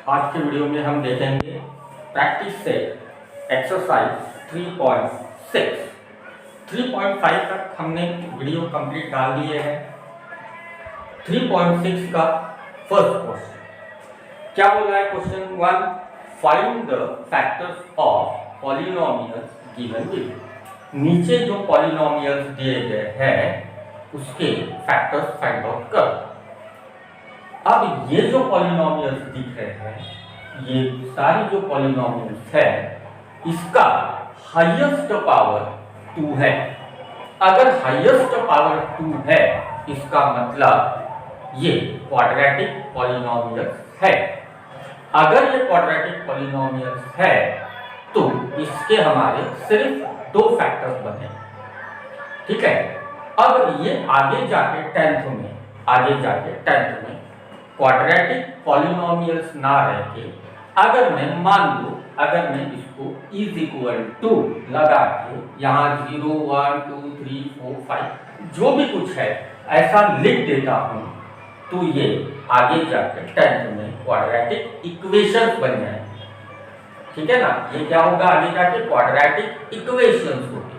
आज के वीडियो में हम देखेंगे प्रैक्टिस सेट एक्सरसाइज 3.6। 3.5 तक हमने वीडियो कंप्लीट डाल दिए हैं। 3.6 का फर्स्ट क्वेश्चन क्या बोला है? Question 1, find the factors of polynomials given below. नीचे जो पॉलिनोमियल्स दिए गए हैं उसके फैक्टर्स फाइंड आउट कर। अब ये जो पॉलिनोमियल्स दिख रहे हैं, ये सारी जो पॉलिनोमियल्स है, इसका हाईएस्ट पावर 2 है। अगर हाईएस्ट पावर 2 है, इसका मतलब ये क्वाड्रेटिक पॉलिनोमियल्स है। अगर ये क्वाड्रेटिक पॉलिनोमियल्स है तो इसके हमारे सिर्फ 2 फैक्टर्स बने। ठीक है। अब ये आगे जाके 10th में क्वाड्रेटिक पॉलिनोमियल्स ना रह के अगर मैं इसको इज इक्वल टू लगा के यहाँ 0 1 2 3 4 5 जो भी कुछ है ऐसा लिख देता हूँ तो ये आगे जाके 10th में क्वाड्रेटिक इक्वेशंस बन जाएंगे। ठीक है ना। ये क्या होगा? आगे जाके क्वाड्रेटिक इक्वेशंस होंगे।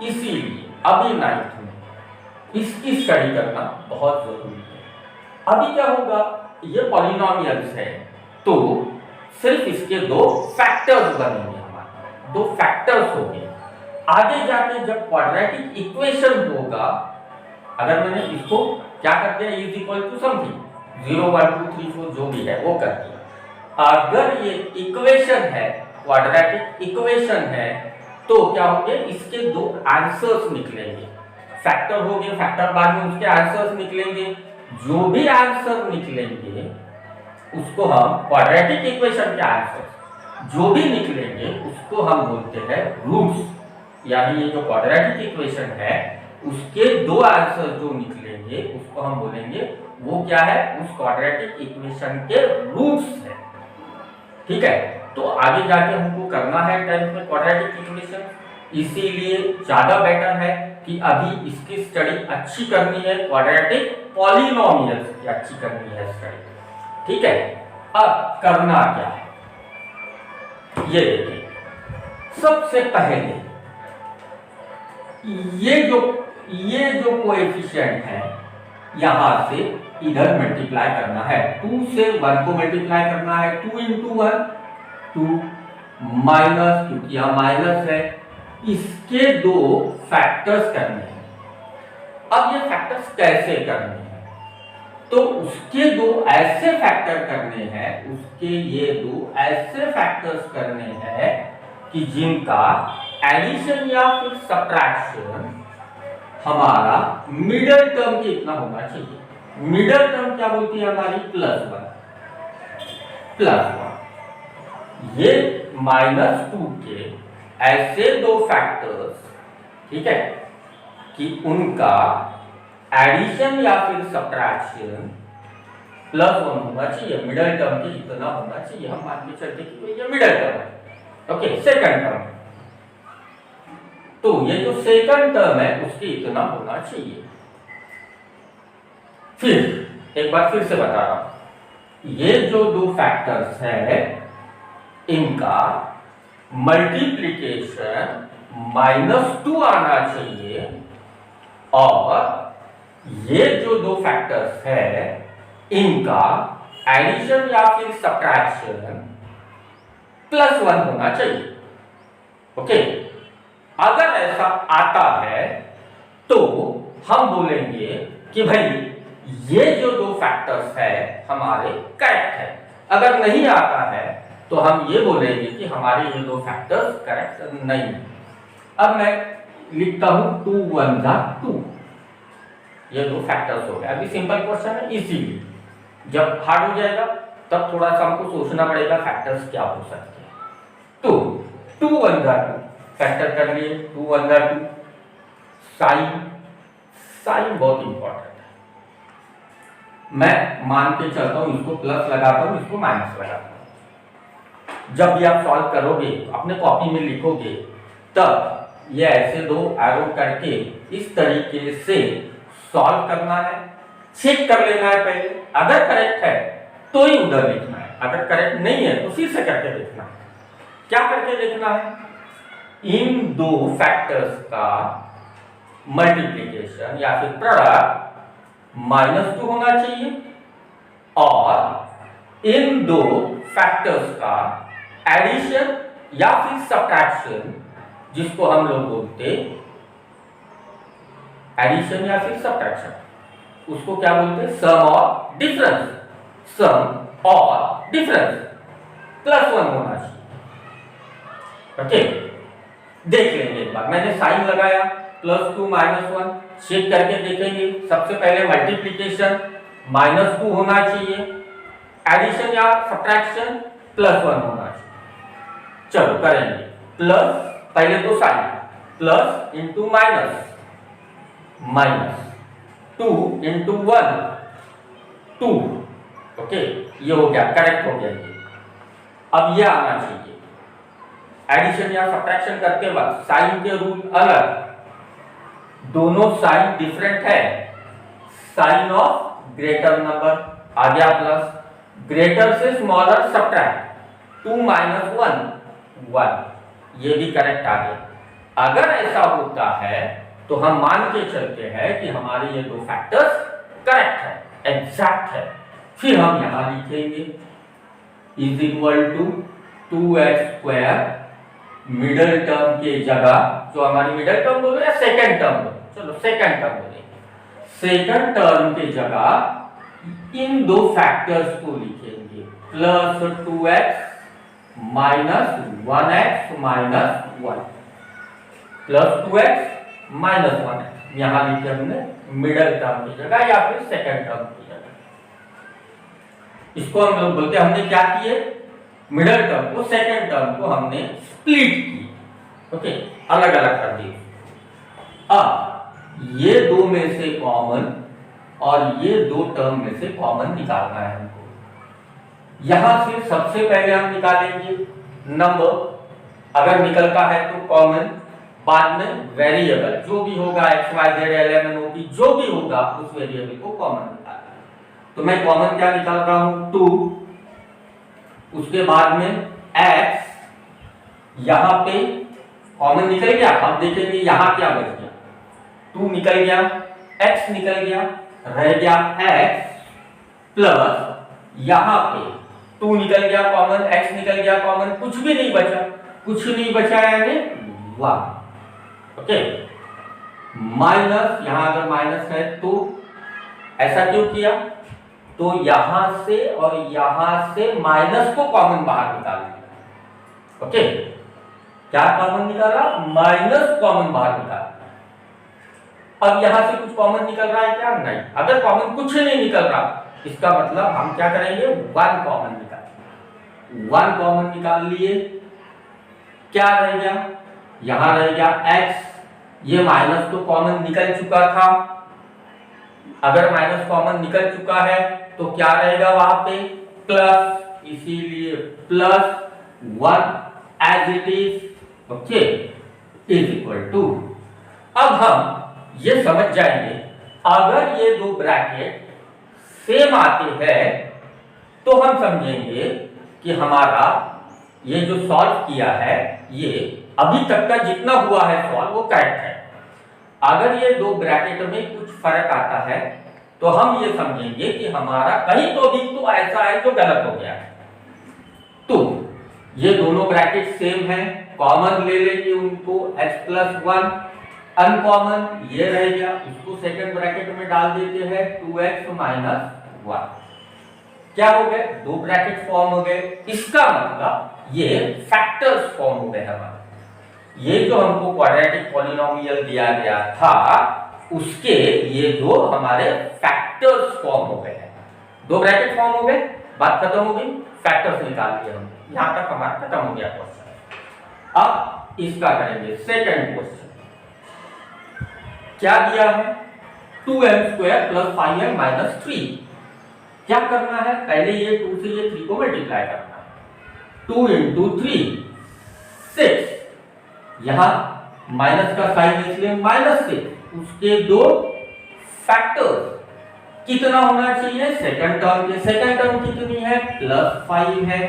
इसीलिए अभी 9th में इसकी स्टडी करना बहुत जरूरी है। अभी क्या होगा? ये पॉलिनोमियल्स है तो सिर्फ इसके 2 फैक्टर्स बनेंगे, हमारे 2 फैक्टर्स होंगे। आगे जाके जब क्वाड्रेटिक इक्वेशन होगा, अगर मैंने इसको क्या कर दिया, इज इक्वल टू समथिंग 0 1 2 3 4 जो भी है वो कर दिया। अगर ये इक्वेशन है, क्वाड्रेटिक इक्वेशन है, तो क्या होंगे? इसके 2 आंसर्स निकलेंगे। फैक्टर हो गए, फैक्टर बाद में उसके आंसर्स निकलेंगे। जो भी आंसर निकलेंगे उसको हम क्वाड्रेटिक इक्वेशन के आंसर जो भी निकलेंगे उसको हम बोलते हैं रूट्स। यानी ये जो क्वाड्रेटिक इक्वेशन है उसके 2 आंसर जो निकलेंगे उसको हम बोलेंगे वो क्या है? उस क्वाड्रेटिक इक्वेशन के रूट्स है। ठीक है। तो आगे जाके हमको करना है 10th में क्वाड्रेटिक इक्वेशन, इसीलिए ज्यादा बेटर है कि अभी इसकी स्टडी अच्छी करनी है। क्वाड्रेटिक पॉलिनोमियल्स की अच्छी करनी है स्टडी। ठीक है। अब करना क्या है ये देखिए। सबसे पहले ये जो कोएफिशिएंट है यहां से इधर मल्टीप्लाई करना है। 2 से 1 को मल्टीप्लाई करना है। 2 × 1 2 माइनस, क्योंकि यहां माइनस है, इसके 2 फैक्टर्स करने हैं। अब ये फैक्टर्स कैसे करने हैं? तो उसके 2 ऐसे फैक्टर करने हैं, कि जिनका एडिशन या फिर सब्ट्रैक्शन हमारा मिडिल टर्म के इतना होना चाहिए। मिडिल टर्म क्या बोलती है हमारी? +1। ये -2 के ऐसे 2 फैक्टर्स, ठीक है, कि उनका एडिशन या फिर सब्ट्रैक्शन +1 होना चाहिए। मिडिल टर्म के इतना होना चाहिए। हम मान के चलते कि ये मिडिल टर्म है। Okay, second term. तो ये जो सेकंड टर्म है उसके इतना होना चाहिए। फिर एक बार फिर से बता रहा हूं, ये जो 2 फैक्टर्स है इनका मल्टीप्लिकेशन -2 आना चाहिए, और ये जो 2 फैक्टर्स है इनका एडिशन या फिर सब्ट्रैक्शन +1 होना चाहिए। ओके। अगर ऐसा आता है तो हम बोलेंगे कि भाई ये जो 2 फैक्टर्स है हमारे करेक्ट है। अगर नहीं आता है तो हम ये बोलेंगे कि हमारे ये 2 फैक्टर्स करेक्ट नहीं है। अब मैं लिखता हूं 2 1 2। ये 2 फैक्टर्स हो गए। अभी सिंपल क्वेश्चन है, इसीलिए जब हार्ड हो जाएगा तब थोड़ा सा हमको सोचना पड़ेगा फैक्टर्स क्या हो सकते हैं। तो 2 1 2 फैक्टर कर लिए। 2 1 2। साइन बहुत इंपॉर्टेंट है। मैं मान के चलता हूं, इसको प्लस लगाता हूं, इसको माइनस लगाता हूं। जब भी आप सॉल्व करोगे, अपने कॉपी में लिखोगे, तब ये ऐसे 2 एरो करके इस तरीके से सॉल्व करना है। चेक कर लेना है पहले, अगर करेक्ट है तो ही उधर लिखना है। अगर करेक्ट नहीं है तो फिर से करके देखना है। क्या करके देखना है? इन दो फैक्टर्स का मल्टीप्लिकेशन या फिर प्रोडक्ट -2 होना चाहिए और इन दो फैक्टर्स का एडिशन या फिर सब्ट्रैक्शन, जिसको हम लोग बोलते एडिशन या फिर सब्ट्रैक्शन, उसको क्या बोलते हैं? सम और डिफरेंस। सम और डिफरेंस +1 होना चाहिए। ओके, देख लेंगे एक बार। मैंने साइन लगाया +2 -1, चेक करके देखेंगे। सबसे पहले मल्टीप्लिकेशन -2 होना चाहिए, एडिशन या सब्ट्रैक्शन +1 होना चाहिए। चलो करेंगे। प्लस, पहले तो sign, plus into minus, minus 2 into 1 2। Okay, ये हो गया, करेक्ट हो गया ये। अब ये आना चाहिए। एडिशन या सब्ट्रैक्शन करते वक्त साइन के रूल अलग, दोनों साइन डिफरेंट है। साइन ऑफ ग्रेटर नंबर आ गया प्लस, ग्रेटर से स्मॉलर सब्ट्रैक्ट 2 - 1 1, ये भी करेक्ट आ गया। अगर ऐसा होता है तो हम मान के चलते हैं कि हमारे ये दो फैक्टर्स करेक्ट है, एग्जैक्ट है। फिर हम यहां लिखेंगे is equal to 2x², middle term के जगह, जो हमारी मिडिल टर्म बोलो या सेकेंड टर्म बोलो, चलो सेकेंड टर्म बोलेंगे। सेकेंड टर्म के जगह इन दो फैक्टर्स को लिखेंगे, +2x -1x -1, +2x -1x। यहां लिखे हमने मिडिल टर्म की जगह या फिर सेकेंड टर्म की जगह। इसको हम लोग बोलते हैं, हमने क्या किए? मिडिल टर्म को, सेकेंड टर्म को हमने स्प्लिट की। ओके, अलग अलग कर दिए। अब ये दो में से कॉमन और ये दो टर्म में से कॉमन निकालना है हमको। यहां से सबसे पहले हम निकालेंगे नंबर, अगर निकलता है तो कॉमन, बाद में वेरिएबल जो भी होगा x y z l m n o p जो भी होगा उस वेरिएबल को कॉमन निकालना है। तो मैं कॉमन क्या निकाल रहा हूं? 2, उसके बाद में x, यहां पे कॉमन निकल गया। अब देखेंगे यहां क्या बच गया, 2 निकल गया, x निकल गया, रह गया x प्लस यहां पे 2 निकल गया कॉमन, x निकल गया कॉमन, कुछ भी नहीं बचा, कुछ नहीं बचा यानी 1। ओके, माइनस, यहां अगर माइनस है तो ऐसा क्यों किया? तो यहां से और यहां से माइनस को कॉमन बाहर निकाल दिया। ओके, क्या कॉमन निकाला? माइनस कॉमन बाहर निकाला। अब यहां से कुछ कॉमन निकल रहा है क्या? नहीं। अगर कॉमन कुछ नहीं निकल रहा, इसका मतलब हम क्या करेंगे? 1 कॉमन निकाल, 1 कॉमन निकाल लिए। क्या रह गया? यहां रह गया x, ये माइनस तो कॉमन निकल चुका था। अगर माइनस कॉमन निकल चुका है तो क्या रहेगा वहां पे? प्लस, इसीलिए +1 as it is. Okay, is equal to. अब हम ये समझ जाएंगे, अगर ये दो ब्रैकेट सेम आते हैं तो हम समझेंगे कि हमारा ये जो सॉल्व किया है, ये अभी तक का जितना हुआ है सॉल्व वो करेक्ट है। अगर ये दो ब्रैकेट में कुछ फर्क आता है तो हम ये समझेंगे कि हमारा कहीं तो भी तो ऐसा है जो गलत हो गया है। तो ये दोनों ब्रैकेट सेम है, कॉमन ले लेंगे उनको, x+1, अनकॉमन ये रह गया, उसको सेकंड ब्रैकेट में डाल देते हैं 2x - 1। क्या हो गए? दो ब्रैकेट फॉर्म हो गए। इसका मतलब ये फैक्टर्स फॉर्म हो गए हमारे। ये जो हमको क्वाड्रेटिक पॉलिनोमियल दिया गया था उसके ये जो हमारे फैक्टर्स फॉर्म हो गए हैं। दो ब्रैकेट फॉर्म हो गए, बात खत्म हो गई, फैक्टर्स निकाल दिए हम। यहां तक हमारा खत्म हो गया क्वेश्चन। अब इसका करेंगे सेकंड क्वेश्चन। क्या दिया है? 2m² + 5m - 3। क्या करना है? पहले ये 2 से ये 3 को मल्टीप्लाई करना है। 2 × 3 6, यहां माइनस का साइन इसलिए -6, उसके दो फैक्टर्स कितना होना चाहिए सेकंड टर्म के, सेकंड टर्म कितनी है +5 है।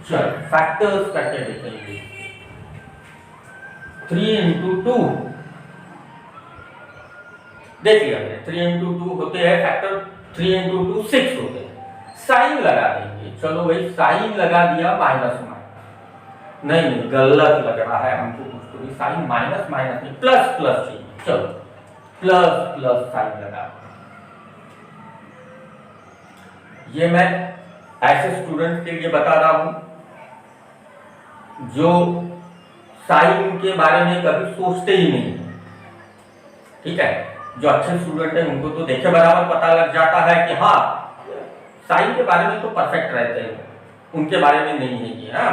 चलो फैक्टर्स करके देखेंगे। 3 into 2 देख लिया 3 into 2 होते हैं फैक्टर, 3 into 2 6 होते हैं। साइन लगा देंगे, चलो भाई साइन लगा दिया माइनस माइनस, नहीं गलत लग रहा है हमको कुछ तो भी, साइन माइनस माइनस नहीं प्लस प्लस चाहिए, चलो प्लस प्लस साइन लगा। ये मैं ऐसे स्टूडेंट के लिए बता रहा हूं जो साइन के बारे में कभी सोचते ही नहीं, ठीक है। जो अच्छे स्टूडेंट हैं उनको तो देखे बराबर पता लग जाता है कि हाँ साइन के बारे में तो परफेक्ट रहते हैं, उनके बारे में नहीं है ये। हाँ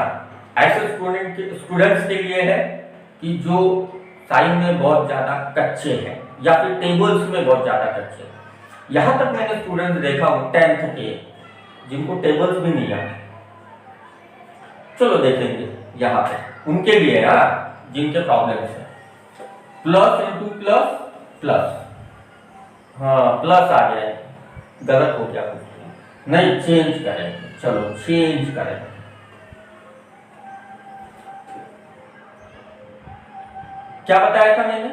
ऐसे स्टूडेंट्स के लिए है कि जो साइन में बहुत ज्यादा कच्चे हैं या फिर टेबल्स में बहुत ज्यादा कच्चे हैं। यहाँ तक मैंने स्टूडेंट देखा हूँ 10th के जिनको टेबल्स भी नहीं आते। चलो देखेंगे यहाँ पे उनके लिए जिनके प्रॉब्लम्स है। प्लस इंटू प्लस प्लस, हाँ प्लस आ गया, गलत हो गया कुछ नहीं, चेंज करेंगे, चलो चेंज करेंगे। क्या बताया था मैंने,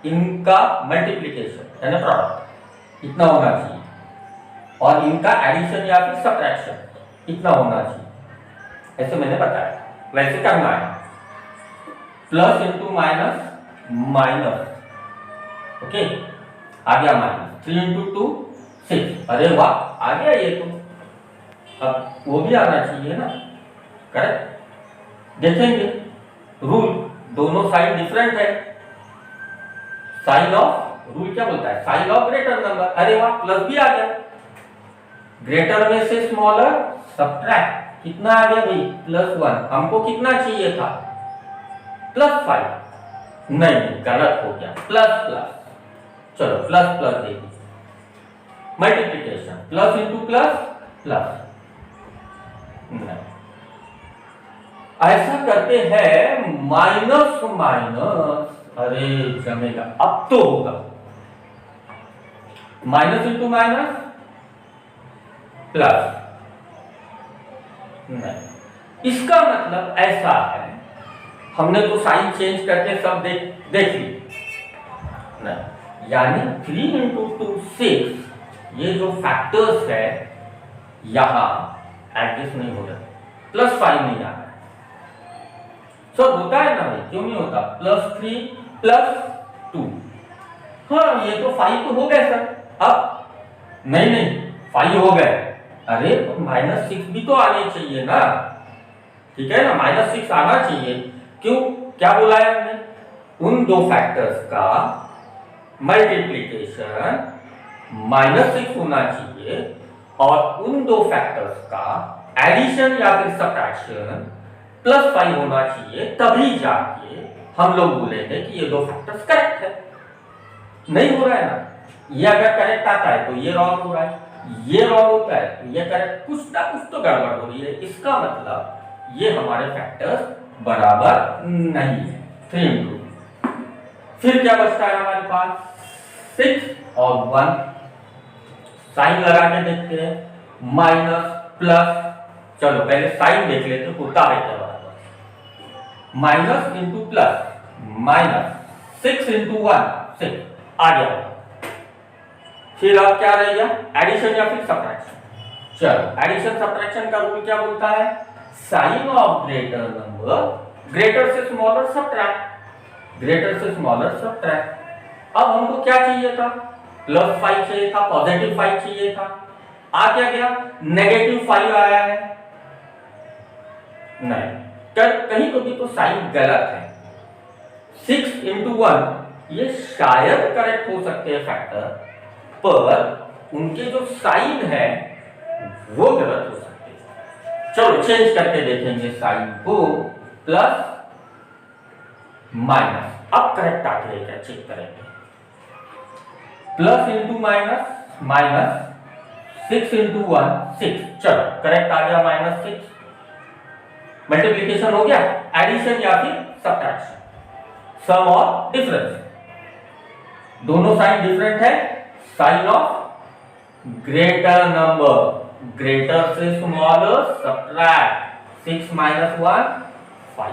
इनका मल्टीप्लिकेशन यानी प्रोडक्ट इतना होना चाहिए और इनका एडिशन या फिर सब्ट्रैक्शन इतना होना चाहिए, ऐसे मैंने बताया। वैसे करना है plus into minus minus, okay आ गया माइनस, 3 into 2 6, अरे वाह आ गया ये तो, अब वो भी आना चाहिए ना, करेक्ट। देखेंगे रूल, दोनों साइन डिफरेंट है। साइन ऑफ रूल क्या बोलता है, साइन ऑफ ग्रेटर नंबर, अरे वाह प्लस भी आ गया। ग्रेटर में से स्मॉलर सब्ट्रैक्ट, कितना आ गया भाई +1, हमको कितना चाहिए था +5, नहीं गलत हो गया, प्लस प्लस, चलो प्लस प्लस देखिए multiplication, plus into plus plus, ऐसा करते हैं माइनस माइनस, अरे जमेगा, अब तो होगा माइनस इंटू माइनस प्लस, नहीं इसका मतलब ऐसा है, हमने तो साइन चेंज करके सब देख ली नहीं, यानी 3 into 2 6, ये जो फैक्टर्स है यहां एडजस्ट नहीं हो रहा, +5 नहीं आ रहा। सब होता है ना भाई, क्यों नहीं होता, +3 +2, हाँ ये तो 5 तो हो गए सर, अब नहीं 5 हो गए, अरे -6 भी तो आने चाहिए ना, ठीक है ना, -6 आना चाहिए। क्यों, क्या बोला है हमने, उन दो फैक्टर्स का मल्टीप्लिकेशन -6 होना चाहिए और उन दो फैक्टर्स का एडिशन या फिर सब्ट्रैक्शन +5 होना चाहिए, तभी जाके हम लोग बोलेंगे कि ये दो फैक्टर्स करेक्ट है। नहीं हो रहा है ना, ये अगर करेक्ट आता है तो ये रॉन्ग हो रहा है, ये रॉन्ग होता है तो ये करेक्ट, कुछ ना कुछ तो गड़बड़ हो रही है, इसका मतलब ये हमारे फैक्टर्स बराबर नहीं है। 3 into, फिर क्या बचता है हमारे पास 6 और 1, साइन लगा के देखते हैं, माइनस प्लस, चलो पहले साइन देख लेते होता है क्या बराबर, minus into plus minus, 6 into 1 6 आ गया। फिर अब क्या रह गया, एडिशन या फिर सब्ट्रैक्शन। चलो एडिशन सब्ट्रैक्शन का रूल क्या बोलता है, sign of greater number greater से स्मॉलर सब्ट्रैक्ट, ग्रेटर से स्मॉलर सब्ट्रैक्ट। अब हमको क्या चाहिए था, +5 चाहिए था, +5 चाहिए था, आ क्या गया, -5 आया है, नहीं कहीं तो भी तो साइन गलत है। 6 into 1 ये शायद करेक्ट हो सकते हैं फैक्टर, पर उनके जो साइन है वो गलत हो सकते हैं। चलो चेंज करके देखेंगे साइन को, प्लस माइनस, अब करेक्ट आ जाएगा, चेक करेंगे, plus into minus minus, 6 into 1 6, चलो करेक्ट आ गया -6, मल्टीप्लिकेशन हो गया, एडिशन या फिर सब्ट्रैक्शन, सम और डिफरेंस, दोनों साइन डिफरेंट है, sign of greater number, greater से स्मॉलर सब्ट्रैक्ट 6 माइनस 1 5,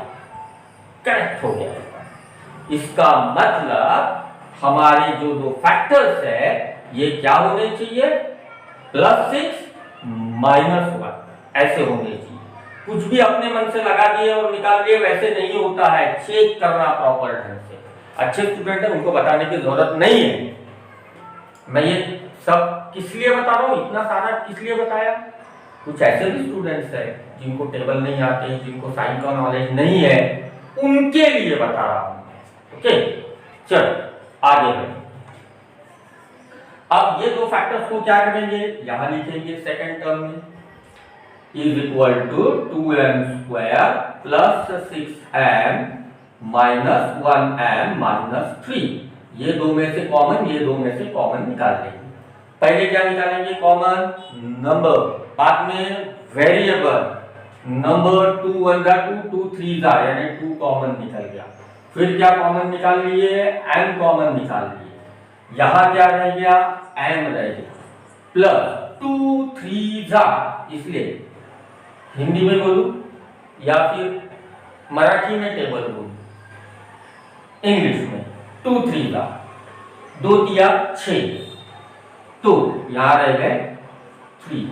करेक्ट हो गया। इसका मतलब हमारे जो दो फैक्टर्स है ये क्या होने चाहिए, +6 माइनस 1 ऐसे होने चाहिए। कुछ भी अपने मन से लगा दिए और निकाल दिए वैसे नहीं होता है, चेक करना प्रॉपर ढंग से। अच्छे स्टूडेंट है उनको बताने की जरूरत नहीं है। मैं ये सब किस लिए बता रहा हूँ, इतना सारा किस लिए बताया, कुछ ऐसे भी स्टूडेंट्स है जिनको टेबल नहीं आते, जिनको साइन का नॉलेज नहीं है, उनके लिए बता रहा हूँ। ओके चलो आगे बढ़े। अब ये दो फैक्टर्स को क्या करेंगे, यहां लिखेंगे सेकंड टर्म में, is equal to 2m square plus 6m minus 1m minus 3। ये दो में से कॉमन, ये दो में से कॉमन निकाल लेंगे। पहले क्या निकालेंगे, कॉमन नंबर, बाद में वेरिएबल नंबर, 2 1 जा 2 2 3 जा, यानी 2 कॉमन निकल गया। फिर क्या कॉमन निकाल लिए, m कॉमन निकाल लिए, यहां क्या रह गया, m रह गया, प्लस 2 3 जा, इसलिए हिंदी में बोलूं या फिर मराठी में टेबल बोलूं, इंग्लिश में 2 3 जा, 2 तिया 6, तो यहां रह गए 3,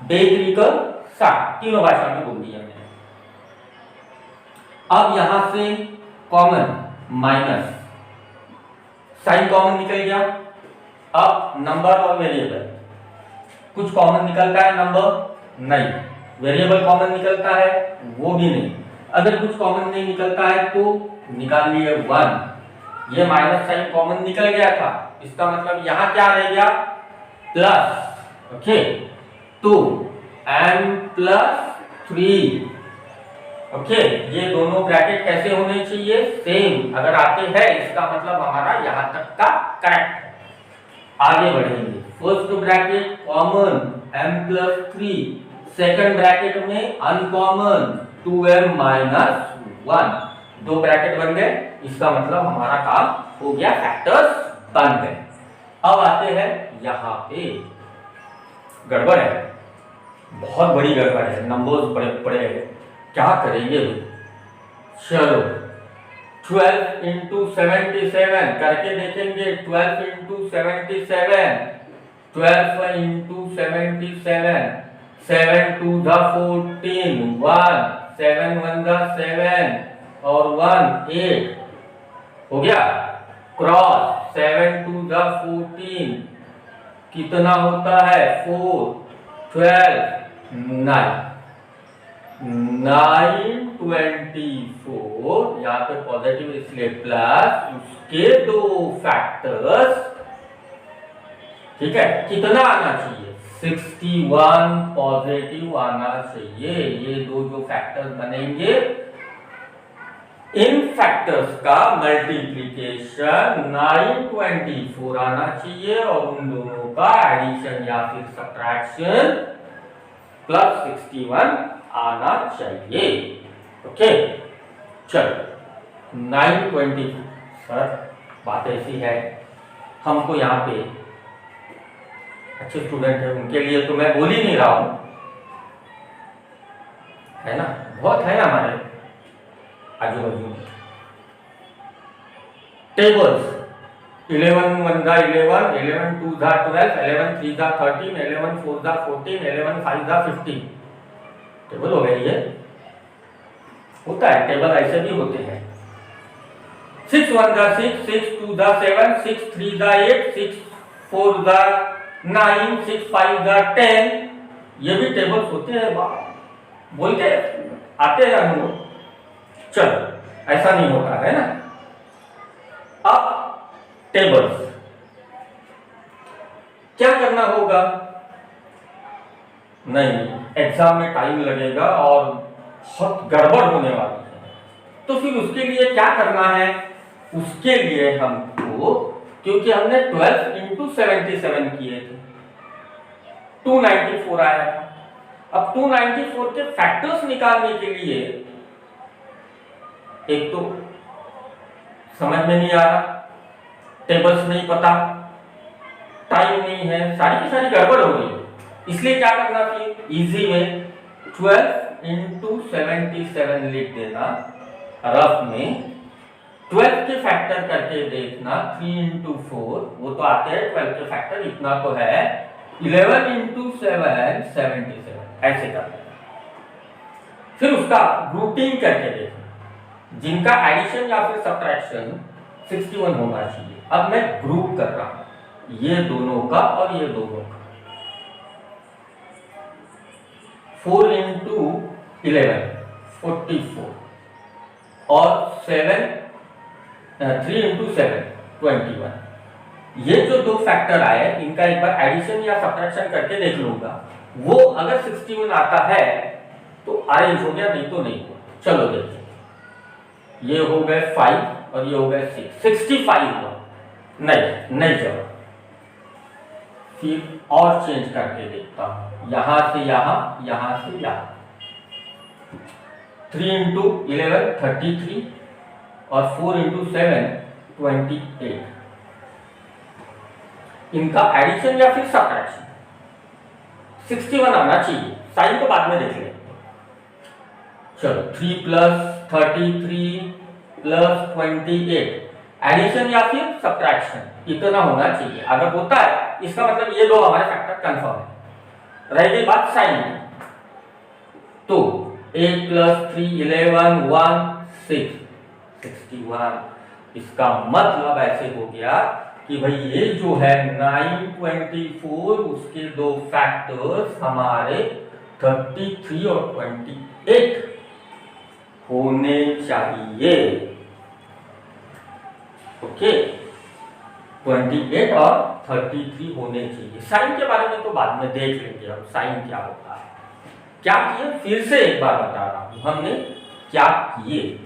2 3 का 7, तीनों भाषा में बोल दिया मैंने। अब यहां से कॉमन माइनस, साइन कॉमन निकल गया। अब नंबर और वेरिएबल, कुछ कॉमन निकलता है, नंबर नहीं, वेरिएबल कॉमन निकलता है वो भी नहीं। अगर कुछ कॉमन नहीं निकलता है तो निकाल लिए 1, ये माइनस साइन कॉमन निकल गया था, इसका मतलब यहां क्या रह गया, प्लस। ओके तो m प्लस 3। ओके ये दोनों ब्रैकेट कैसे होने चाहिए, सेम, अगर आते हैं इसका मतलब हमारा यहां तक का करेक्ट है। आगे बढ़ेंगे, first bracket common m plus 3, second bracket में अनकॉमन 2m माइनस 1, दो ब्रैकेट बन गए, इसका मतलब हमारा काम हो गया, फैक्टर्स बन गए। अब आते हैं यहां पे, गड़बड़ है, बहुत बड़ी गड़बड़ है, नंबर्स बड़े बड़े हैं, क्या करेंगे, चलो 12 इंटू 77 करके देखेंगे, 12 इंटू 77, 12 इंटू 77, 7 2 द 14, 1 7 1 द 7 और 1 8 हो गया, क्रॉस 7 2 द 14 कितना होता है, 4 12 9 924, यहाँ पे पॉजिटिव इसलिए प्लस, उसके दो फैक्टर्स, ठीक है, कितना आना चाहिए, 61 पॉजिटिव आना चाहिए। ये दो जो फैक्टर्स बनेंगे, इन फैक्टर्स का मल्टीप्लिकेशन 924 आना चाहिए और उन दोनों का एडिशन या फिर सब्ट्रैक्शन प्लस 61 आना चाहिए। ओके चलो 924, सर बात ऐसी है, हमको यहाँ पे अच्छे स्टूडेंट है उनके लिए तो मैं बोल ही नहीं रहा हूँ, है ना, बहुत है हमारे आजू बाजू में टेबल्स, 11 1 दा 11, 11 2 दा 12, 11 3 दा 13, 11 4 दा 14, 11 5 दा 15, टेबल हो गई है, होता है टेबल, ऐसे भी होते हैं, 6 1 दा 6, 6 2 दा 7, 6 3 दा 8, 6 4 दा 9, 6 5 दा 10, ये भी टेबल्स होते हैं, बोलते आते हैं अनुभव। चलो ऐसा नहीं होता है ना। अब टेबल्स क्या करना होगा, नहीं एग्जाम में टाइम लगेगा और बहुत गड़बड़ होने वाली है, तो फिर उसके लिए क्या करना है, उसके लिए हमको, क्योंकि हमने 12 इंटू 77 किए थे, 294 आया था, अब 294 के फैक्टर्स निकालने के लिए एक तो समझ में नहीं आ रहा, टेबल्स नहीं पता, टाइम नहीं है, सारी की सारी गड़बड़ हो गई, इसलिए क्या करना चाहिए, इजी में 12 इंटू 77 लिख देना रफ में, 12 के फैक्टर करके देखना 3 इंटू 4, वो तो आते हैं 12 के फैक्टर, इतना तो है 11 इंटू 7 77, ऐसे कर देना। फिर उसका ग्रुपिंग करके देखना, जिनका एडिशन या फिर सब्ट्रैक्शन 61 होना चाहिए। अब मैं ग्रुप कर रहा हूं, ये दोनों का और ये दोनों का, 4 इंटू 11 44 और 3 इंटू 7 21। ये जो दो फैक्टर आए इनका एक बार एडिशन या सब्ट्रैक्शन करके देख लूंगा, वो अगर 61 आता है तो अरेंज हो गया, नहीं तो नहीं हुआ। चलो देखिए, ये हो गए 5 और ये हो गए 6, 65 हुआ, नहीं चलो फिर और चेंज करके देखता हूं, यहां से यहां, यहां से यहां, 3 इंटू 11 33 और 4 इंटू 7 28। इनका एडिशन या फिर सब्ट्रैक्शन 61 आना चाहिए, साइन तो बाद में देख लेंगे। चलो 3 प्लस 33 प्लस 28, एडिशन या फिर सब्ट्रैक्शन इतना होना चाहिए, अगर होता है इसका मतलब ये दो हमारे फैक्टर कंफर्म है। रह गई बात साइन की, तो 8 प्लस 3 11 1 6 61, इसका मतलब ऐसे हो गया कि भाई ये जो है 924, उसके दो फैक्टर्स हमारे 33 और 28 होने चाहिए। ओके, 28 और 33 होने चाहिए। साइन के बारे में तो बाद में देख लेंगे हम, साइन क्या होता है। क्या किए, फिर से एक बार बता रहा हूं हमने क्या किए।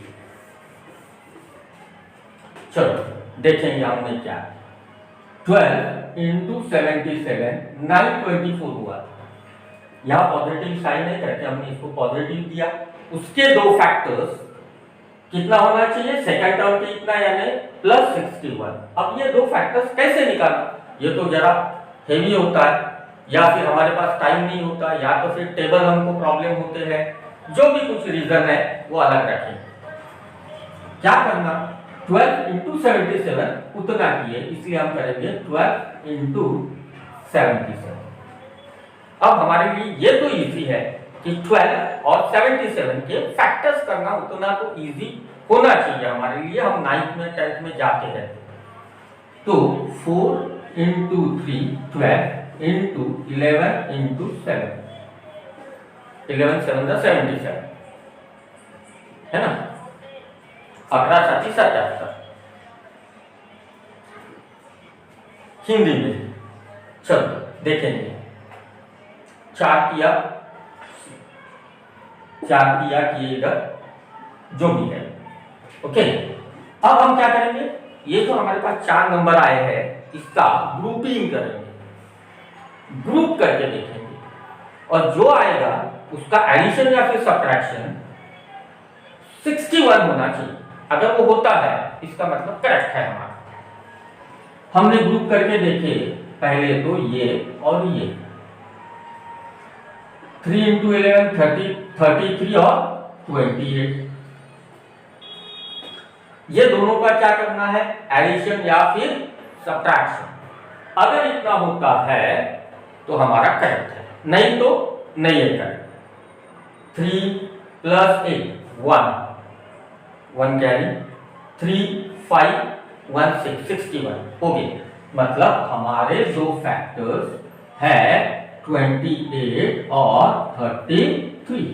चलो देखेंगे हमने क्या, 12 इंटू 77 924 हुआ, यहां पॉजिटिव साइन है करके हमने इसको पॉजिटिव दिया। उसके दो फैक्टर्स कितना होना चाहिए, सेकंड टर्म के इतना यानी प्लस 61। अब ये दो फैक्टर्स कैसे निकालना, ये तो जरा हेवी होता है, या फिर हमारे पास टाइम नहीं होता, या तो फिर टेबल हमको प्रॉब्लम होते हैं, जो भी कुछ रीजन है वो अलग रखें। क्या करना, 12 इंटू 77 उतना किए, इसलिए हम करेंगे 12 इंटू 77। अब हमारे लिए ये तो इजी है कि 12 और 77 के फैक्टर्स करना उतना तो इजी होना चाहिए हमारे लिए, हम 9th में 10th में जाते हैं। तो 4 इंटू 3 12 इंटू 11 इंटू 7, 11 7 77 है ना, 11 7 77 हिंदी में। चलो देखेंगे, 4 किया कि इधर जो भी है। ओके, अब हम क्या करेंगे, ये जो हमारे पास 4 नंबर आए हैं इसका ग्रुपिंग करेंगे, ग्रुप करके देखेंगे, और जो आएगा उसका एडिशन या फिर सब्ट्रैक्शन 61 होना चाहिए। अगर वो होता है इसका मतलब करेक्ट है हमारा। हमने ग्रुप करके देखे, पहले तो ये और ये 3 इंटू 11 33 और 28, ये दोनों का क्या करना है, एडिशन या फिर सब्ट्रैक्शन। अगर इतना होता है तो हमारा करेक्ट है, नहीं तो नहीं है करेक्ट। 3 प्लस 8 1 कैरी, 3 5 1 6 61 हो गए। मतलब हमारे दो फैक्टर्स है 28 और 33।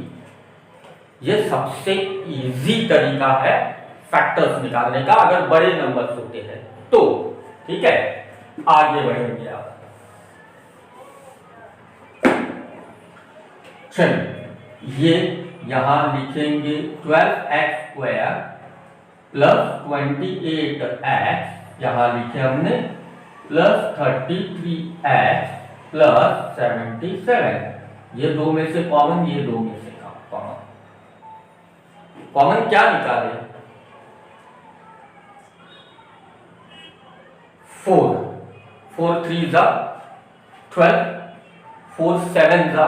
ये सबसे इजी तरीका है फैक्टर्स निकालने का, अगर बड़े नंबर्स होते हैं तो। ठीक है, आगे बढ़ेंगे आप। चलिए ये यहां लिखेंगे 12x² प्लस 28x, यहां लिखे हमने प्लस 33x प्लस 77। ये दो में से कॉमन, ये दो में से कॉमन, कॉमन क्या निकाले, 4 4 3 जा 12, 4 7 जा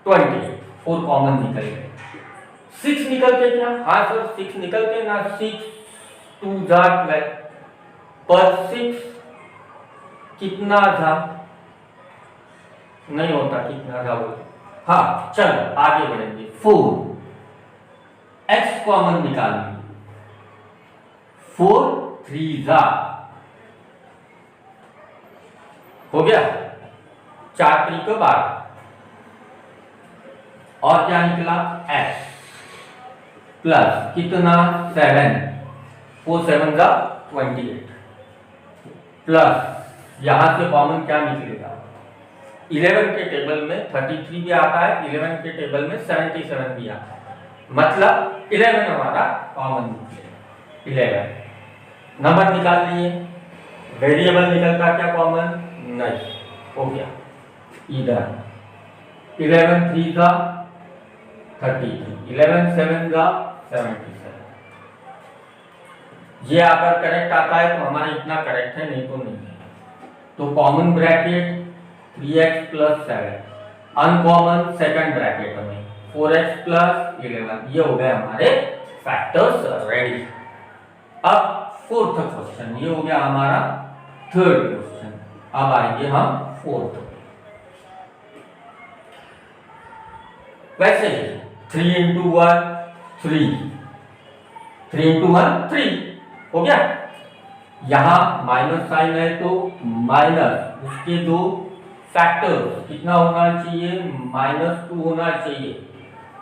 20, 4 कॉमन निकल गए। 6 निकलते क्या? हाँ सर 6 निकलते ना, 6 2 जा 12, पर 6 कितना था? नहीं होता कितना था वो। हाँ चलो आगे बढ़ेंगे। 4 x कॉमन निकालेंगे, 4 3 जा हो गया, 4 3 को 12, और क्या निकला? x प्लस कितना? 7, 4 7 जा 28, प्लस यहां से कॉमन क्या निकलेगा? 11 के टेबल में 33 भी आता है, 11 के टेबल में 77 भी आता है, मतलब 11 हमारा कॉमन निकलेगा। 11 नंबर निकाल लिए। वेरिएबल निकलता क्या कॉमन? नहीं, हो गया इधर 11 3 का 33, 11 7 का 77। ये अगर करेक्ट आता है तो हमारा इतना करेक्ट है, नहीं तो नहीं है। तो common bracket 3x plus 7, uncommon second bracket में 4x प्लस 11, ये हो गए हमारे फैक्टर्स रेडी। अब फोर्थ क्वेश्चन, ये हो गया हमारा थर्ड क्वेश्चन। अब आएंगे हम फोर्थ। वैसे 3 into 1 3, 3 into 1 3 हो गया। यहां माइनस साइन है तो माइनस उसके दो फैक्टर्स कितना होना चाहिए? -2 होना चाहिए।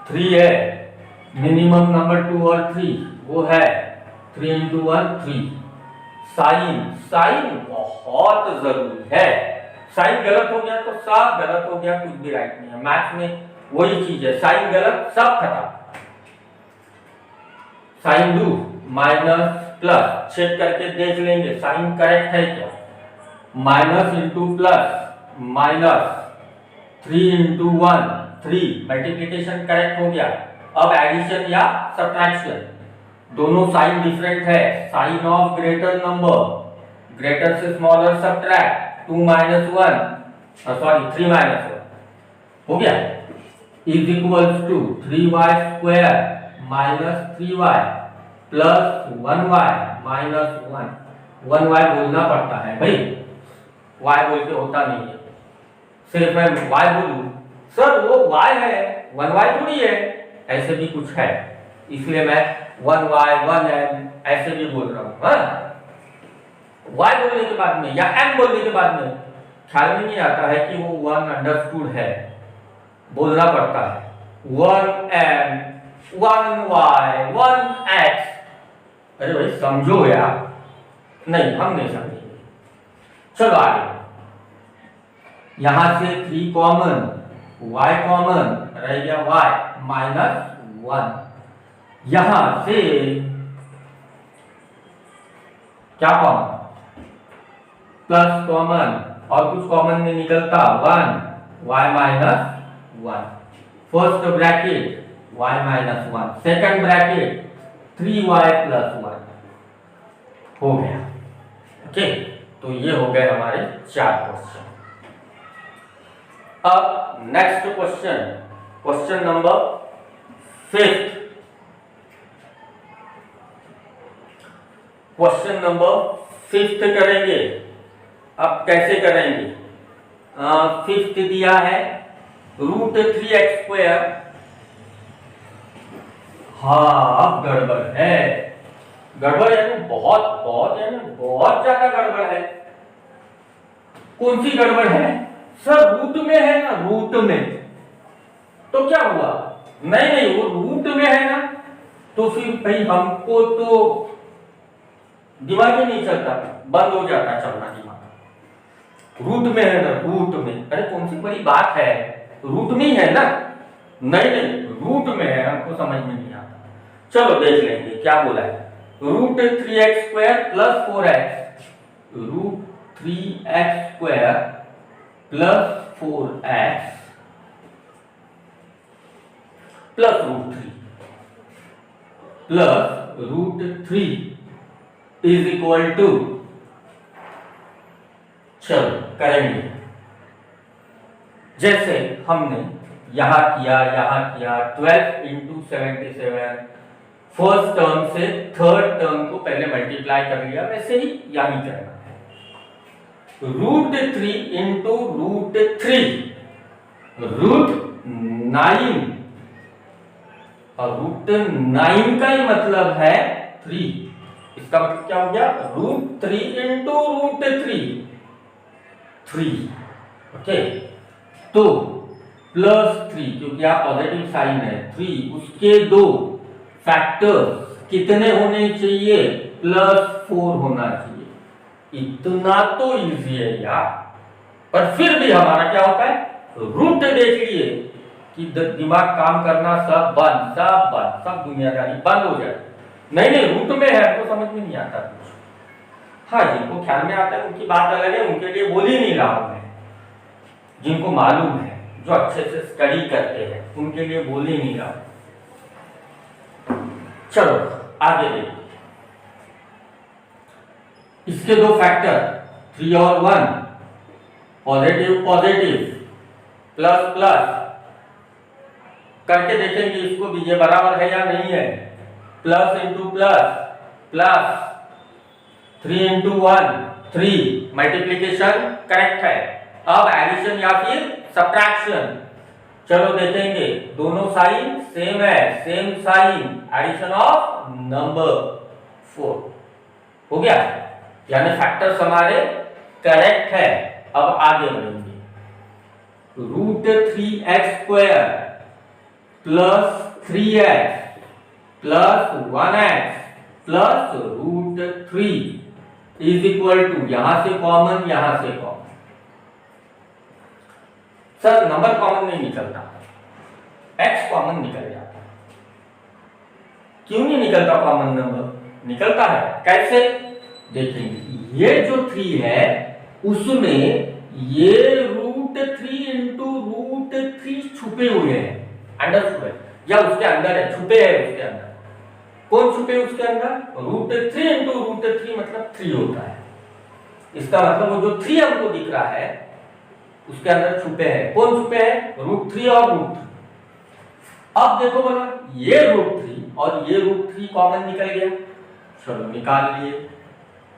3 है, मिनिमम नंबर 2 और 3 वो है 3 into 1 3। साइन, साइन बहुत जरूरी है। साइन गलत हो गया तो सब गलत हो गया, कुछ भी राइट नहीं है। मैथ्स में वही चीज है, साइन गलत सब खत्म। साइन दू माइनस प्लस, चेक करके देख लेंगे साइन करेक्ट है क्या। Minus into plus, minus 3 into 1 3, multiplication correct हो गया। अब एडिशन या सब्ट्रैक्शन, दोनों साइन डिफरेंट है। Sign of greater number, greater से smaller subtract, 2 minus 1 sorry 3 minus 1 हो गया, is equals to 3y square minus 3y plus 1y minus 1। 1y बोलना पड़ता है भाई, y बोल के होता नहीं है। सिर्फ मैं y बोलूं सर वो y है, 1y थोड़ी है, ऐसे भी कुछ है, इसलिए मैं 1y 1m ऐसे भी बोल रहा हूँ। हाँ y बोलने के बाद में या m बोलने के बाद में ख्याल में नहीं आता है कि वो 1 अंडरस्टूड है, बोलना पड़ता है 1m 1y 1x। अरे भाई समझो यार, नहीं हम नहीं समझेंगे। चलो आगे, यहां से 3 कॉमन, y कॉमन रह गया y माइनस 1। यहां से क्या कॉमन? प्लस कॉमन, और कुछ कॉमन में निकलता 1 y minus 1। First bracket y minus 1, second bracket 3y plus 1 हो गया। ओके, तो ये हो गए हमारे 4 क्वेश्चन। अब next question, question number 5। Question number 5 करेंगे। अब कैसे करेंगे? 5 दिया है √3x स्क्वायर। हाँ अब गड़बड़ है, गड़बड़ यानी बहुत बहुत यानी बहुत ज्यादा गड़बड़ है। कौन सी गड़बड़ है सर? रूट में है ना, रूट में। तो क्या हुआ? नहीं नहीं वो रूट में है ना, तो फिर भाई हमको तो दिमाग ही नहीं चलता, बंद हो जाता चलना दिमाग। रूट में है ना, रूट में। अरे कौन सी बड़ी बात है, रूट में है ना। नहीं नहीं रूट में है, हमको समझ में नहीं आता। चलो देख लेंगे क्या बोला है। √3x square plus 4x, √3x square plus 4x plus √3 plus √3 is equal to, चलो करेंगे। जैसे हमने यहां किया 12 इंटू 77, फर्स्ट टर्म से थर्ड टर्म को पहले मल्टीप्लाई कर लिया, वैसे ही यहां करना है। √3 इंटू √3 √9, और √9 का ही मतलब है 3। इसका मतलब क्या हो गया? √3 इंटू √3 3। ओके, तो +3, क्योंकि आप पॉजिटिव साइन है 3, उसके दो फैक्टर्स कितने होने चाहिए? +4 होना चाहिए। इतना तो इजी है यार, पर फिर भी हमारा क्या होता है? रूट देख लिए कि दिमाग काम करना सब बंद, सब दुनियादारी बंद हो जाए। नहीं रूट में है तो समझ में नहीं आता कुछ। हाँ, जिनको ख्याल में आता है उनकी बात अलग है, उनके लिए बोल ही नहीं रहा हूं मैं। जिनको मालूम है, जो अच्छे से स्टडी करते हैं, उनके लिए बोल ही नहीं रहा। चलो आगे देखिए। इसके दो फैक्टर 3 और 1, पॉजिटिव प्लस प्लस करके देखेंगे इसको भी, ये बराबर है या नहीं है। Plus into plus plus, 3 into 1 3, multiplication correct है। अब एडिशन या फिर सब्ट्रैक्शन, चलो देखेंगे। दोनों साइन सेम है, same sign, addition of number 4 हो गया, यानी फैक्टर्स हमारे करेक्ट है। अब आगे बढ़ेंगे। √3x² plus 3x plus 1x plus √3 is equal to, यहां से कॉमन, यहां से कॉमन। सर नंबर कॉमन नहीं निकलता, x कॉमन निकल जाता। क्यों नहीं निकलता कॉमन नंबर? निकलता है, कैसे देखेंगे। ये जो 3 है उसमें ये √3 इंटू √3 छुपे हुए हैं, अंडरस्टूड है, या उसके अंदर है, छुपे है उसके अंदर। कौन छुपे उसके अंदर? √3 इंटू √3 मतलब 3 होता है। इसका मतलब वो जो 3 हमको दिख रहा है उसके अंदर छुपे हैं। कौन छुपे हैं? √3 और √3। अब देखो बोला, ये √3 और ये √3 कॉमन निकल गया, चलो निकाल लिए।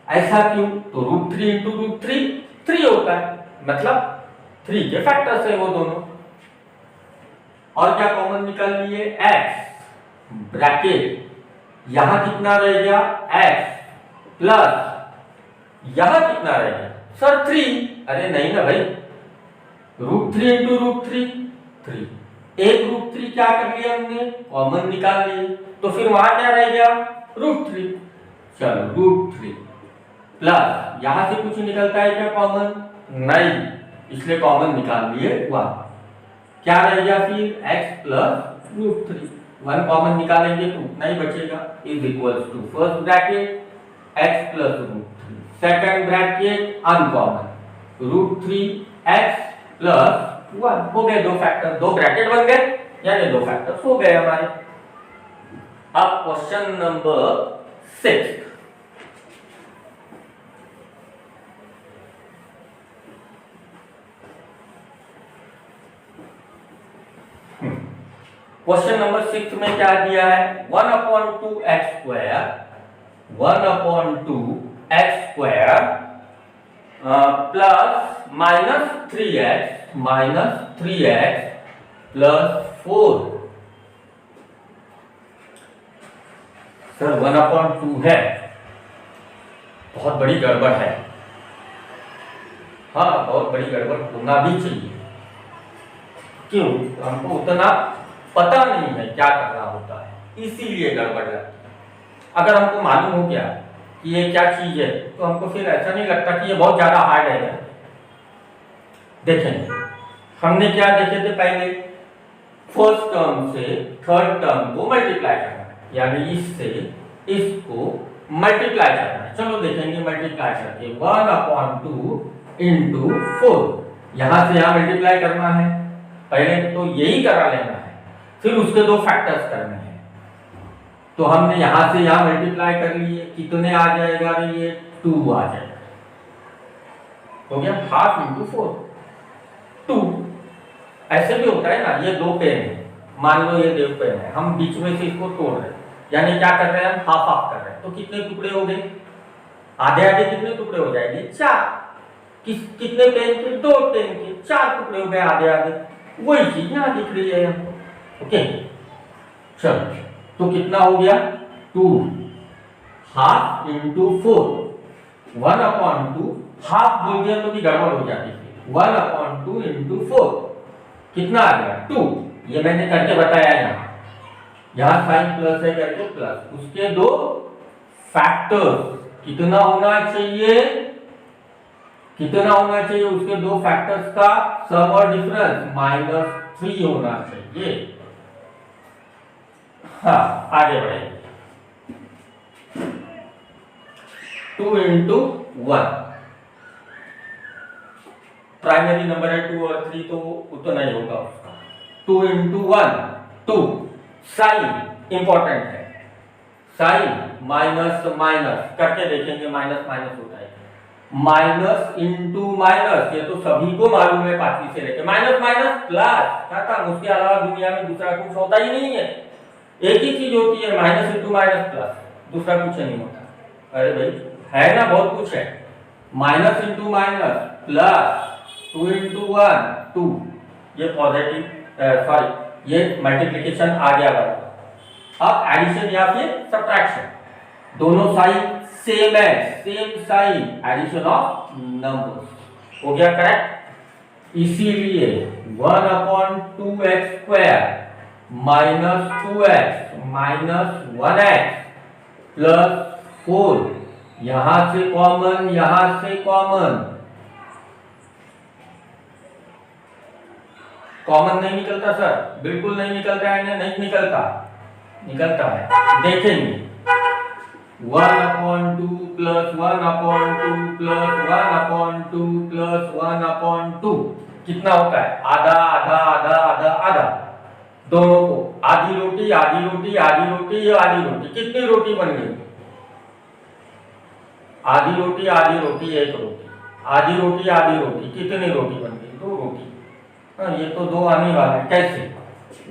ऐसा क्यों? तो √3 इंटू √3 3 होता है, मतलब 3 के फैक्टर्स है वो दोनों। और क्या कॉमन निकाल लिए? x ब्रैकेट, यहां कितना रह गया? x प्लस यहां कितना रह गया? सर 3। अरे नहीं ना भाई, √3 इंटू √3 3, एक √3 क्या कर लिया हमने? कॉमन निकाल लिए, तो फिर वहां क्या रह गया? √3। चलो √3 प्लस यहां से कुछ निकलता है क्या कॉमन? नहीं, इसलिए कॉमन निकाल लिए 1। क्या रह गया फिर? x प्लस √3, 1 कॉमन निकालेंगे तो उतना ही बचेगा, is equals to first bracket x plus √3, second bracket uncommon √3x plus 1। हो गए दो फैक्टर, दो ब्रैकेट बन गए, यानी दो फैक्टर्स हो गए हमारे। अब क्वेश्चन नंबर 6। क्वेश्चन नंबर 6 में क्या दिया है? 1/2x² 1/2x² plus -3x plus 4। Sir 1/2 है, बहुत बड़ी गड़बड़ है। हाँ, बहुत बड़ी गड़बड़ होना भी चाहिए। क्यों? हमको उतना पता नहीं है क्या करना होता है, इसीलिए गड़बड़ लगती है। अगर हमको मालूम हो गया कि ये क्या चीज है तो हमको फिर ऐसा नहीं लगता कि ये बहुत ज्यादा हार्ड है। देखें, हमने क्या देखे थे पहले? फर्स्ट टर्म से थर्ड टर्म को मल्टीप्लाई करना है, यानी इससे इसको मल्टीप्लाई करना है। चलो देखेंगे मल्टीप्लाई करके। 1/2 इंटू 4, यहां से यहां मल्टीप्लाई करना है, पहले तो यही करा लेना है, फिर उसके दो फैक्टर्स करने हैं। तो हमने यहां से यहां मल्टीप्लाई कर लिए, कितने आ जाएगा? ये 2 आ जाएगा। हो गया हाफ इंटू 4 2। ऐसे भी होता है ना, ये दो पेन है, मान लो ये देव पेन है, हम बीच में से इसको तोड़ रहे हैं, यानी क्या कर रहे हैं, हम हाफ हाफ कर रहे हैं, तो कितने टुकड़े हो गए, आधे आधे कितने टुकड़े हो जाएंगे, 4। कितने पेन के, 2 पेन के 4 टुकड़े हो गए आधे आधे। वही चीज यहाँ दिख रही है हमको। ओके चलो, तो कितना हो गया 2 हाफ इंटू 4 1/2। हाफ बोल दिया तो भी गड़बड़ हो जाती है, 1/2 इंटू 4 कितना आ गया 2। ये मैंने करके बताया, यहाँ साइन प्लस है करके प्लस, उसके दो फैक्टर्स कितना होना चाहिए, कितना होना चाहिए, उसके दो फैक्टर्स का सम और डिफरेंस -3 होना चाहिए। हाँ आगे बढ़े, 2 इंटू 1, प्राइमरी नंबर है 2 और 3 तो उतना ही होगा उसका। 2 इंटू 1 2, साइन इंपॉर्टेंट है, साइन माइनस माइनस करके देखेंगे, माइनस माइनस होता है, माइनस इंटू माइनस, ये तो सभी को मालूम है 5वीं से लेकर, माइनस माइनस प्लस खत्म, उसके अलावा दुनिया में दूसरा कुछ होता ही नहीं है, एक ही चीज होती है माइनस इंटू माइनस प्लस, दूसरा कुछ नहीं होता। अरे भाई है ना, बहुत कुछ है, minus into minus plus 2 into 1 2, ये पॉजिटिव सॉरी ये मल्टीप्लिकेशन आ गया बराबर। अब एडिशन या फिर सब्ट्रैक्शन, दोनों साइन सेम है, same sign, addition of numbers हो गया करेक्ट। इसीलिए 1/2x square minus 2x minus 1x plus 4, यहां से कॉमन, यहां से कॉमन, कॉमन नहीं निकलता सर, बिल्कुल नहीं निकलता है, नहीं निकलता, निकलता है, देखेंगे 1/2 प्लस 1/2 प्लस 1/2 प्लस 1/2 कितना होता है, आधा आधा आधा आधा आधा, दोनों को आधी रोटी आधी रोटी आधी रोटी आधी रोटी, कितनी रोटी बन गई, आधी रोटी आधी रोटी एक रोटी, आधी रोटी आधी रोटी, कितनी रोटी बन गई, 2 रोटी। हाँ ये तो 2 आने वाला है, कैसे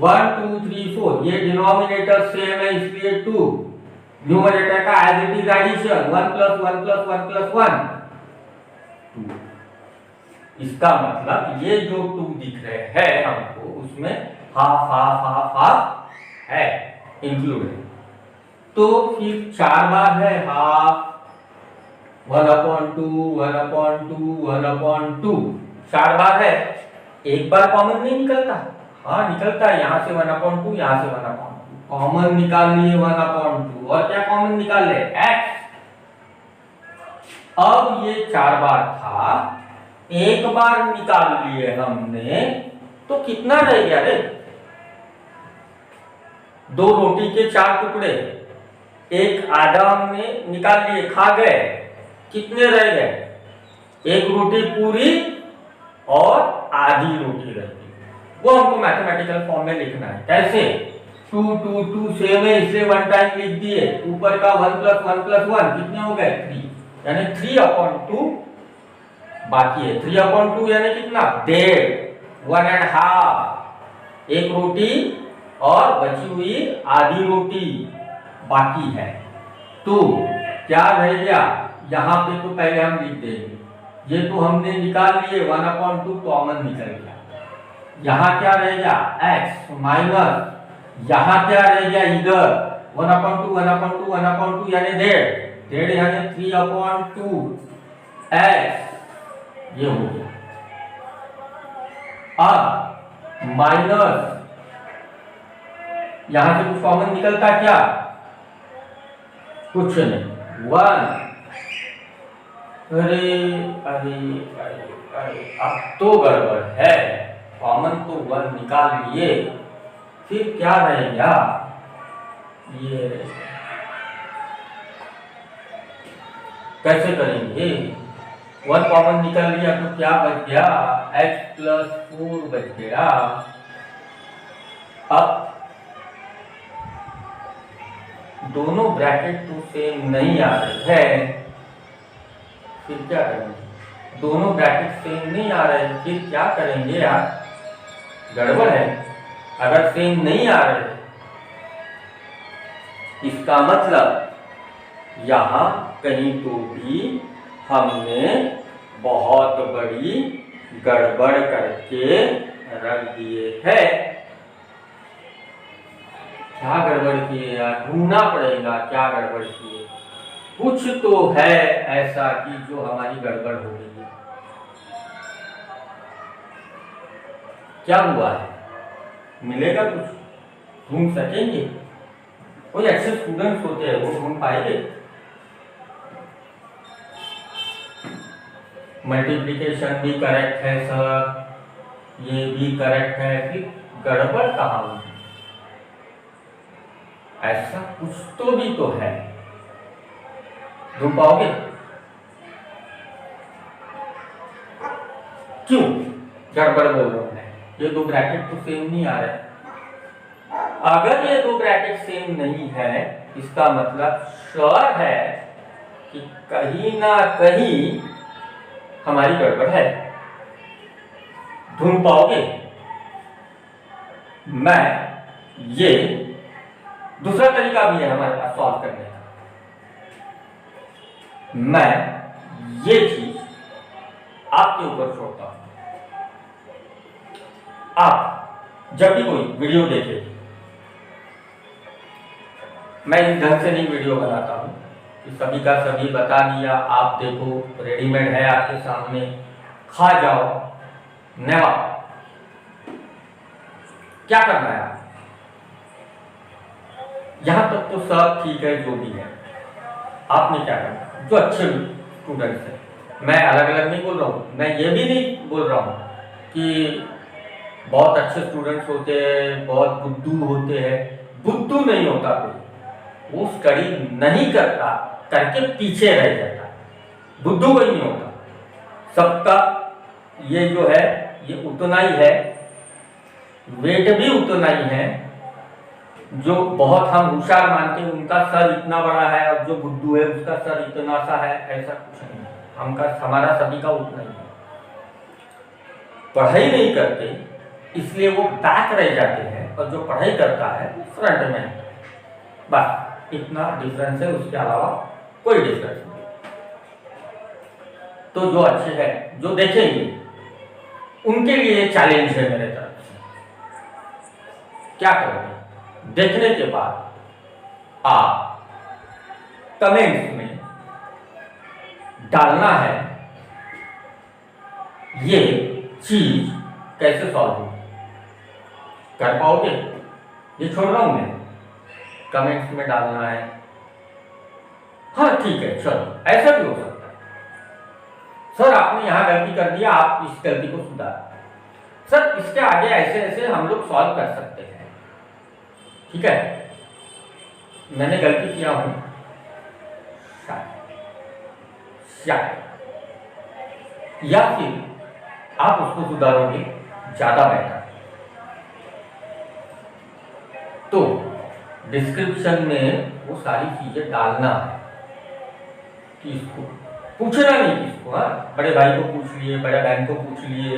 1 2 3 4, ये डिनोमिनेटर सेम है इसलिए 2, न्यूमरेटर का as it is addition 1 plus 1 plus 1 plus 1 2। इसका मतलब ये जो 2 दिख रहे हैं हमको, उसमें हाफ हाफ हाफ हाफ है इंक्लूडेड, तो फिर 4 बार है हाफ 1/2 1/2 1/2, 4 बार है, एक बार कॉमन नहीं निकलता, हाँ निकलता है, यहाँ से 1/2 यहाँ से 1/2, कॉमन निकाल लिए 1/2, और क्या कॉमन निकाल ले x। अब ये 4 बार था, एक बार निकाल लिए हमने, तो कितना रह गया रे, 2 रोटी के 4 टुकड़े, एक आधा हमने निकाल लिए खा गए, कितने रह गए, एक रोटी पूरी और आधी रोटी रहती, वो हमको मैथमेटिकल फॉर्म में लिखना है, कैसे 2 2 2 सेम है इसलिए 1 टाइम लिख दिए, ऊपर का 1 प्लस 1 प्लस 1 कितने हो गए 3, यानी 3/2 बाकी है, 3/2 यानी कितना 1.5, 1.5, एक रोटी और बची हुई आधी रोटी बाकी है, तो क्या रह गया, यहाँ पे तो पहले हम लिख देंगे, ये तो हमने निकाल लिए 1/2 कॉमन निकल गया, यहाँ क्या रह गया x माइनस, यहाँ क्या रह गया इधर 1/2 1/2 1/2 यानी 1.5 यानी 3/2 x, ये हो गया। अब माइनस, यहां से कुछ कॉमन निकलता क्या, कुछ नहीं 1, अरे अरे अरे अरे अब तो गड़बड़ है, कॉमन तो 1 निकाल लिए, फिर क्या रहेगा, ये कैसे करेंगे, 1 कॉमन निकाल लिया तो क्या बच गया, x प्लस 4 बच गया। अब दोनों ब्रैकेट तो सेम नहीं आ रहे हैं, फिर क्या करेंगे, दोनों ब्रैकेट सेम नहीं आ रहे, फिर क्या करेंगे यार, गड़बड़ है। अगर सेम नहीं आ रहे इसका मतलब यहां कहीं तो भी हमने बहुत बड़ी गड़बड़ करके रख दिए है। क्या गड़बड़ किए यार, ढूंढना पड़ेगा क्या गड़बड़ किए। कुछ तो है ऐसा कि जो हमारी गड़बड़ हो गई है। क्या हुआ है, मिलेगा कुछ, ढूंढ सकेंगे? कोई अच्छे स्टूडेंट्स होते हैं वो ढूंढ पाएंगे। मल्टीप्लिकेशन भी करेक्ट है सर, ये भी करेक्ट है, फिर गड़बड़ कहाँ हुई? ऐसा कुछ तो भी तो है, ढूंढ पाओगे? क्यों गड़बड़ बोल रहा हूं मैं? ये दो ब्रैकेट तो सेम नहीं आ रहे। अगर ये दो ब्रैकेट सेम नहीं है इसका मतलब श्योर है कि कहीं ना कहीं हमारी गड़बड़ है। ढूंढ पाओगे? मैं ये दूसरा तरीका भी है हमारे पास सॉल्व करने का। मैं ये चीज आपके ऊपर छोड़ता हूं। आप जब भी कोई वीडियो देखे, मैं इस ढंग से नहीं वीडियो बनाता हूं कि सभी का सभी बता दिया, आप देखो रेडीमेड है आपके सामने, खा जाओ। नेवर। क्या करना है आप? यहां तक तो सब ठीक है जो भी है, आपने क्या करना, जो अच्छे स्टूडेंट्स हैं, मैं अलग अलग नहीं बोल रहा हूं, मैं ये भी नहीं बोल रहा हूं कि बहुत अच्छे स्टूडेंट्स होते हैं, बहुत बुद्धू होते हैं। बुद्धू नहीं होता कोई, वो स्टडी नहीं करता, करके पीछे रह जाता, बुद्धू कोई नहीं होता। सबका ये जो है ये उतना ही है, वेट भी उतना ही है। जो बहुत हम होशियार मानते हैं उनका सर इतना बड़ा है और जो बुद्धू है उसका सर इतना सा है, ऐसा कुछ नहीं है। हमारा सभी का उतना ही है। पढ़ाई नहीं करते इसलिए वो बैक रह जाते हैं और जो पढ़ाई करता है वो फ्रंट में है। बस इतना डिफरेंस है, उसके अलावा कोई डिफरेंस नहीं। तो जो अच्छे हैं, जो देखेंगे, उनके लिए चैलेंज है मेरे तरफ से। क्या करोगे? देखने के बाद आप कमेंट्स में डालना है ये चीज कैसे सॉल्व हो। कर पाओगे? ये छोड़ रहा हूं मैं, कमेंट्स में डालना है। हाँ ठीक है, चलो ऐसा भी हो सकता है, सर आपने यहां गलती कर दिया, आप इस गलती को सुधार, सर इसके आगे ऐसे ऐसे हम लोग सॉल्व कर सकते हैं। ठीक है, मैंने गलती किया हूं शायद, या फिर आप उसको सुधारोगे ज्यादा बेटर। तो डिस्क्रिप्शन में वो सारी चीजें डालना है कि इसको पूछना नहीं किसको, हाँ बड़े भाई को पूछ लिए, बड़े बहन को पूछ लिए,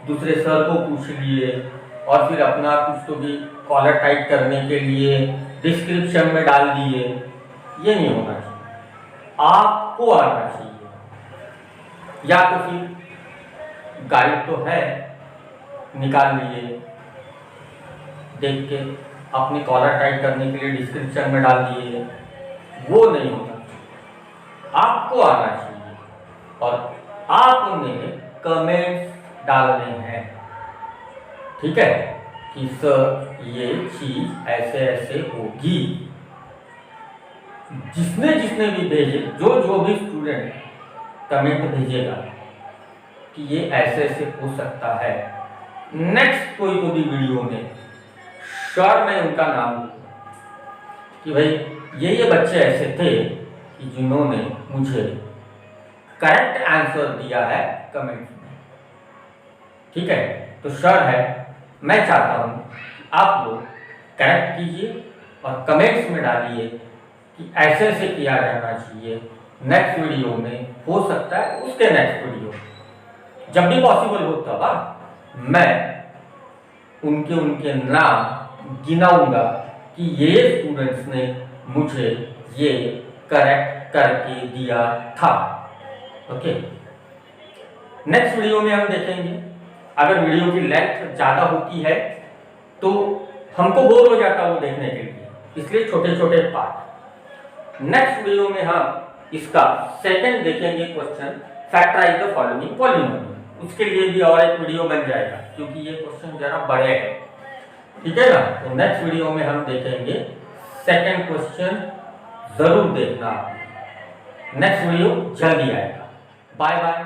दूसरे सर को पूछ लिए, और फिर अपना कुछ तो भी कॉलर टाइट करने के लिए डिस्क्रिप्शन में डाल दिए। ये नहीं होना चाहिए, आपको आना चाहिए। या तो फिर गाइड तो है, निकाल लिए, देख के अपनी कॉलर टाइट करने के लिए डिस्क्रिप्शन में डाल दिए, वो नहीं होता। आपको आना चाहिए और आपने कमेंट्स डालने हैं, ठीक है, कि सर ये चीज ऐसे ऐसे होगी। जिसने जिसने भी भेजे, जो भी स्टूडेंट कमेंट भेजेगा कि ये ऐसे ऐसे हो सकता है, नेक्स्ट कोई तो भी वीडियो में श्योर मैं उनका नाम दूंगा कि भाई ये बच्चे ऐसे थे कि जिन्होंने मुझे करेक्ट आंसर दिया है कमेंट में। ठीक है, तो श्योर है, मैं चाहता हूं आप लोग करेक्ट कीजिए और कमेंट्स में डालिए कि ऐसे ऐसे किया जाना चाहिए। नेक्स्ट वीडियो में हो सकता है उसके नेक्स्ट वीडियो जब भी पॉसिबल हो तब मैं उनके नाम गिनाऊंगा कि ये स्टूडेंट्स ने मुझे ये करेक्ट करके दिया था। ओके, नेक्स्ट वीडियो में हम देखेंगे, अगर वीडियो की लेंथ ज़्यादा होती है तो हमको बोर हो जाता वो देखने के लिए, इसलिए छोटे छोटे पार्ट। नेक्स्ट वीडियो में हम इसका सेकंड देखेंगे question, factorise the following polynomial. उसके लिए भी और एक वीडियो बन जाएगा क्योंकि ये क्वेश्चन जरा बड़े हैं, ठीक है ना। तो नेक्स्ट वीडियो में हम देखेंगे सेकंड क्वेश्चन, जरूर देखना। नेक्स्ट वीडियो जल्दी आएगा। Bye bye.